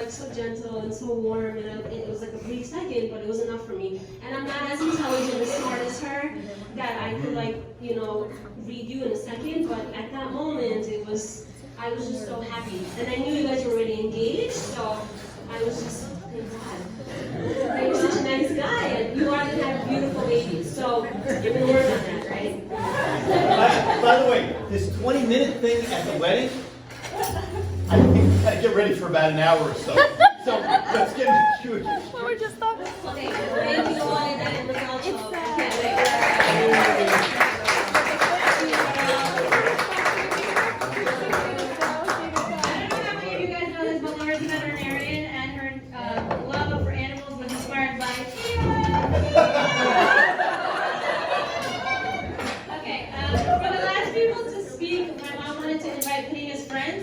like so gentle and so warm, and it was like a brief second, but it was enough for me. And I'm not as intelligent and smart as her, that I could like, you know, read you in a second, but at that moment, I was just so happy. And I knew you guys were already engaged, so I was just, thank God. You're such a nice guy, and you are going to have beautiful babies, so you're going to work on that, right? By the way, this 20-minute thing at the wedding, I think we gotta get ready for about an hour or so. So let's get into it. Well, we're just talking. Okay, thank you all, and I can't wait.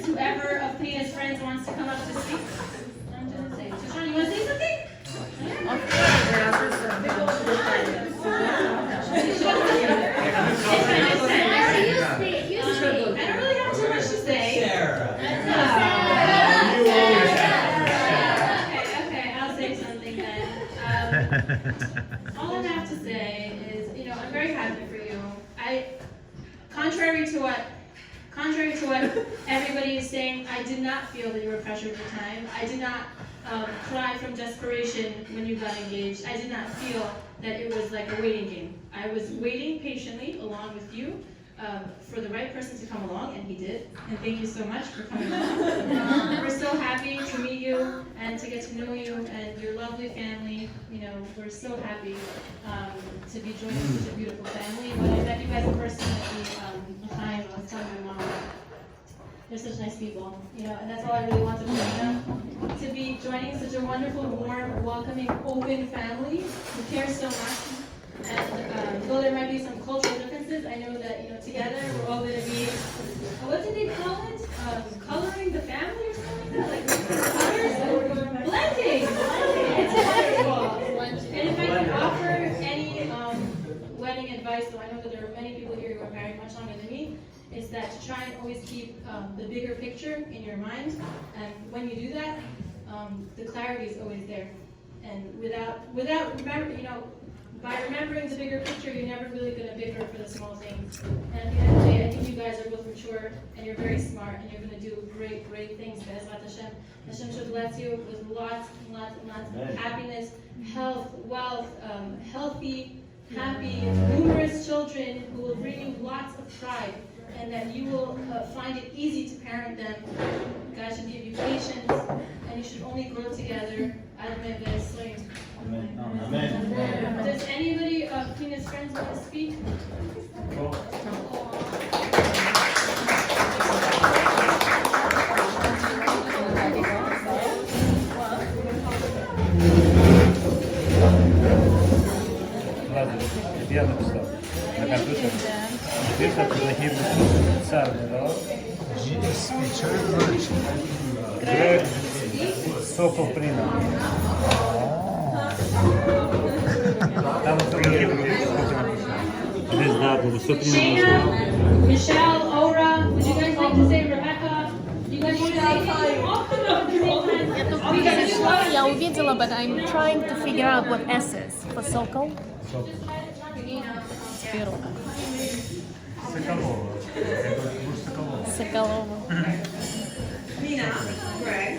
Whoever of Pnina's friends wants to come up to speak. I'm going to say, Shoshana, you want to say something? I don't really have too much to say. Okay, I'll say something then. All I have to say is, you know, I'm very happy for you. Contrary to what everybody is saying, I did not feel that you were pressured for time. I did not cry from desperation when you got engaged. I did not feel that it was like a waiting game. I was waiting patiently along with you for the right person to come along, and he did. And thank you so much for coming along. We're so happy to meet you and to get to know you and your lovely family. You know, we're so happy to be joining such a beautiful family. When I met you guys in person at the time, I was telling my mom, they're such nice people, you know, and that's all I really wanted Pnina to be joining such a wonderful, warm, welcoming, open family who cares so much. And though there might be some cultural differences, I know that, you know, together we're all going to be, what did they call it? Coloring the family or something like that? Like colors? Blending! It's wonderful. And if I can offer any wedding advice, though I know that there are many people here who are married much longer than me, is that to try and always keep the bigger picture in your mind. And when you do that, the clarity is always there. And without remembering, you know, by remembering the bigger picture, you're never really going to bicker for the small things. And at the end of the day, I think you guys are both mature, and you're very smart, and you're going to do great, great things. Be'ezrat Hashem. Hashem should bless you with lots and lots and lots of happiness, health, wealth, healthy, happy, numerous children who will bring you lots of pride, and that you will find it easy to parent them. God should give you patience, and you should only grow together. Amen. Amen. Does anybody of Pnina's friends want to speak? Я написал на компьютер. Теперь так захибный специальный, да? Gregs2 Pnina. Там Shayna, Michelle, Ora, would you guys like to say Rebecca? You guys want to say Я увидела, but I'm trying to figure out what S is for Sokol. Соколова. Соколова. Pnina, Greg.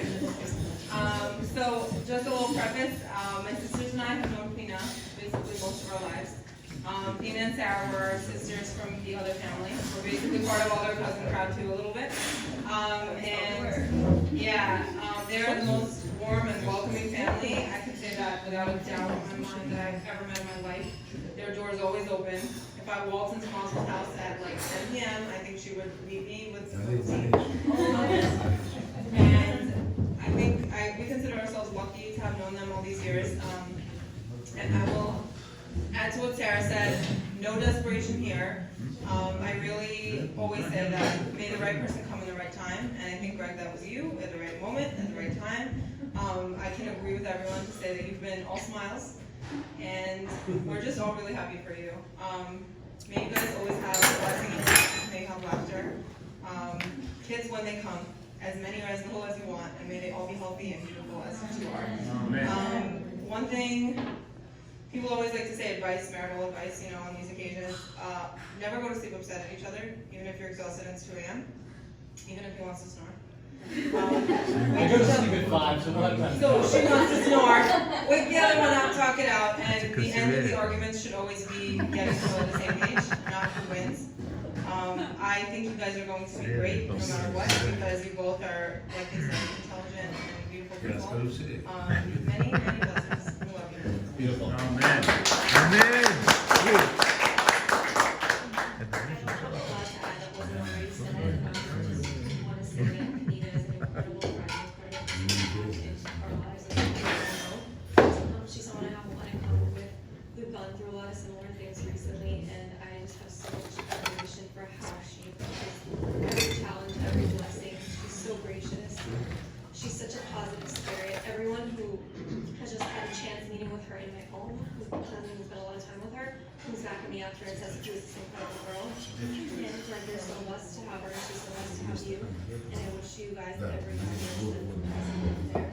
So just a little preface, my sisters and I have known Pnina basically most of our lives. Pnina and Sarah were sisters from the other family. We're basically part of all their cousin crowd too a little bit. They're the most warm and welcoming family. I can say that without a doubt in my mind that I've ever met in my life. Their door is always open. If I walked into Mom's house at like 10 p.m., I think she would meet me with tea. And I think we consider ourselves lucky to have known them all these years. And I will add to what Sarah said, no desperation here. I really always say that may the right person come in the right time, and I think, Greg, that was you at the right moment, at the right time. I can agree with everyone to say that you've been all smiles, and we're just all really happy for you. May you guys always have a blessing, may you have laughter. Kids, when they come, as many or as little as you want, and may they all be healthy and beautiful as you are. One thing, people always like to say advice, marital advice, you know, on these occasions. Never go to sleep upset at each other, even if you're exhausted and it's 2 a.m., even if he wants to snore. I go to sleep at 5, so we'll have time. So she wants to snore. Wake the other one up, talk it out, and the end of the arguments should always be getting people on the same page, not who wins. I think you guys are going to be great no matter what, because you both are, like they said, intelligent and beautiful people. Many, many blessings. We love you. Beautiful. Amen. She's someone I have a lot in common with. We've gone through a lot of similar things recently, and I just have so much admiration for how she faces every challenge, every blessing. She's so gracious. She's such a positive spirit. Everyone who has just had a chance meeting with her in my home, who's spent a lot of time with her, comes back at me after and says she was this incredible girl. And it's like they're so blessed to have her, she's so blessed to have you. And I wish you guys every happiness and blessing there.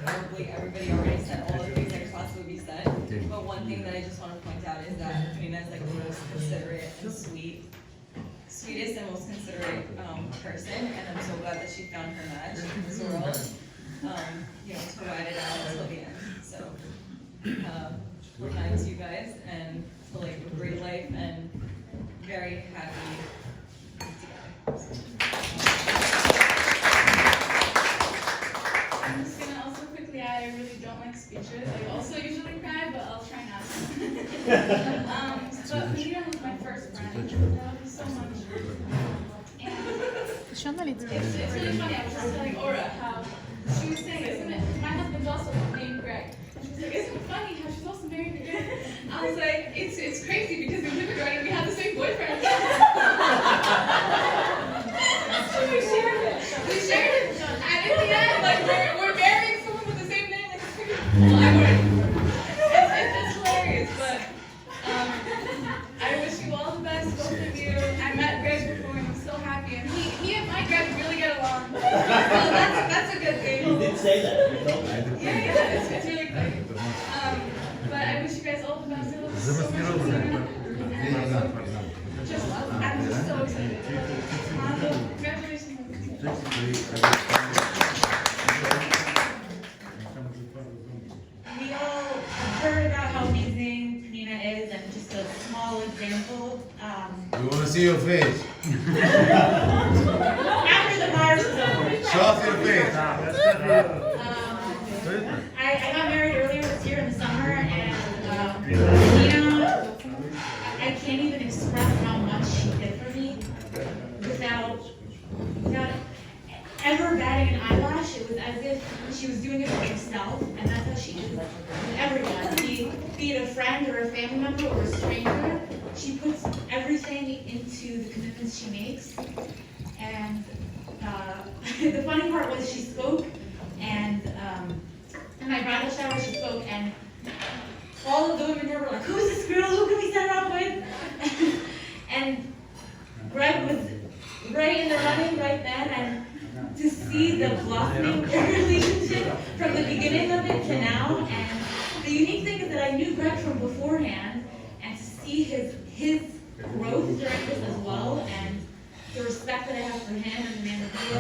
Probably everybody already said all the things that could possibly be said. But one thing that I just want to point out is that Pnina is like the most considerate and sweetest and most considerate person, and I'm so glad that she found her match in this world. You know, to ride it out until the end. So, we're kind to you guys, and to like a great life, and very happy together. I'm just gonna also quickly add, I really don't like speeches. I also usually cry, but I'll try not to. But Pnina was my first friend. I love you so much. And it's really funny. I was just telling Aura how she was saying, isn't it? My husband's also named Greg. And she was like, isn't it funny how she's also married to Greg? I was like, it's crazy because in kindergarten and we had the same boyfriend. So we shared it. And in the end, like we're marrying someone with the same name. Like, it's pretty cool. It's hilarious, but I wish you all the best, both of you. I met Greg before and I'm so happy. And he and my Greg really get along. So that's a good thing. You did say that. You told me. Yeah, it's really exciting. But I wish you guys all the best. I love you so much. I'm just so excited. Congratulations. We all heard about how amazing Pnina is, and just a small example. We want to see your face. After the march is over, Show off your face. I got married earlier this year in the summer, and Pnina, I can't even express how much she did for me without ever batting an eyelash. It was as if she was doing it for herself, and that's how she is with everyone. Be it a friend or a family member or a stranger, she puts everything into the commitments she makes. And the funny part was she spoke, and in my bridal shower she spoke, and all of the women here were like, "Who's this girl? Who can we set her up with?" And Greg was right in the running right then, and to see the blossoming of their relationship from the beginning of it to now. And the unique thing is that I knew Greg from beforehand, and to see his growth during this as well, and the respect that I have for him and the man that he is,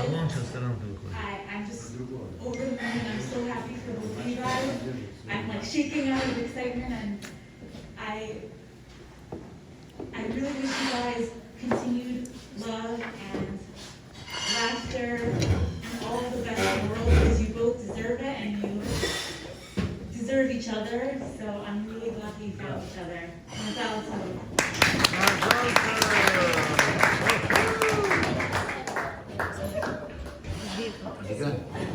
I'm just over the moon. I'm so happy for both of you guys. I'm like shaking out of excitement, and I really wish you guys continued love and laughter and all the best in the world, because you both deserve it and you deserve each other. So I'm really glad that you found each other. And that's all I'll tell you.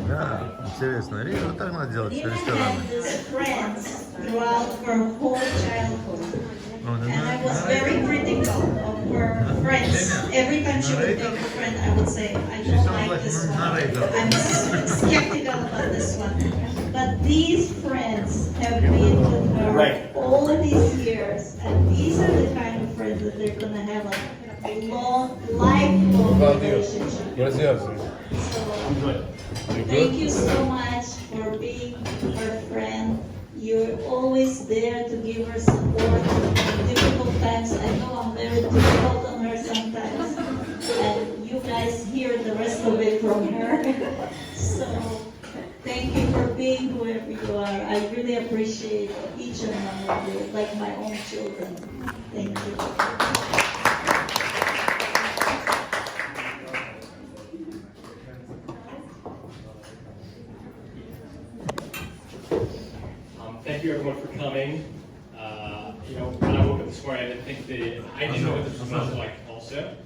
Да, интересно. Рина, так надо делать все Pnina рестораны. had this friends throughout her whole childhood. And I was very critical of her friends. Every time she would make a friend, I would say, I don't like this one. I'm skeptical about this one. But these friends have been with her all these years. years. And these are the kind of friends that they're gonna have a long, lifelong relationship. Gracias. I'm good. Thank you so much for being her friend. You're always there to give her support in difficult times. I know I'm very difficult on her sometimes, and you guys hear the rest of it from her. So, thank you for being whoever you are. I really appreciate each and one of you, like my own children. Thank you. Thank you everyone for coming. You know, when I woke up this morning, I didn't know what this was like also.